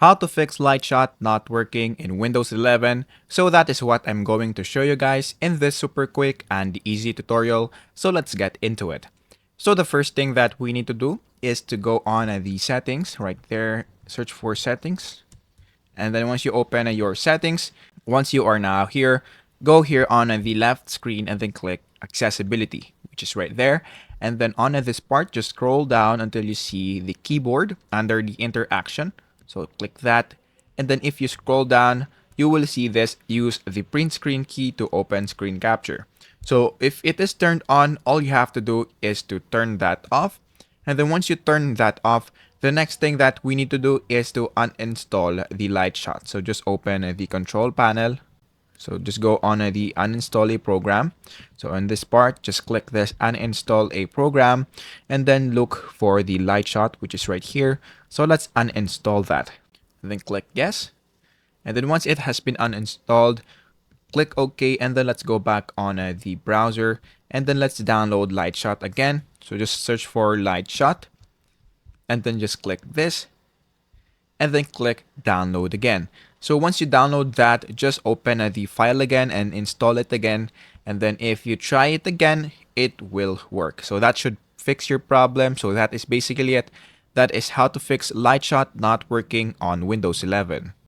how to fix Lightshot not working in Windows 11. So that is what I'm going to show you guys in this super quick and easy tutorial. So let's get into it. So the first thing that we need to do is to go on the settings right there, search for settings. And then once you open your settings, once you are now here, go here on the left screen and then click accessibility, which is right there. And then on this part, just scroll down until you see the keyboard under the interaction. So click that. And then if you scroll down, you will see this, use the print screen key to open screen capture. So if it is turned on, all you have to do is to turn that off. And then once you turn that off, the next thing that we need to do is to uninstall the Lightshot. So just open the control panel. So just go on the uninstall a program. So in this part, just click this uninstall a program and then look for the Lightshot, which is right here. So let's uninstall that. And then click yes. And then once it has been uninstalled, click OK, and then let's go back on the browser and then let's download Lightshot again. So just search for Lightshot and then just click this and then click download again. So once you download that, just open the file again and install it again. And then if you try it again, it will work. So that should fix your problem. So that is basically it. That is how to fix Lightshot not working on Windows 11.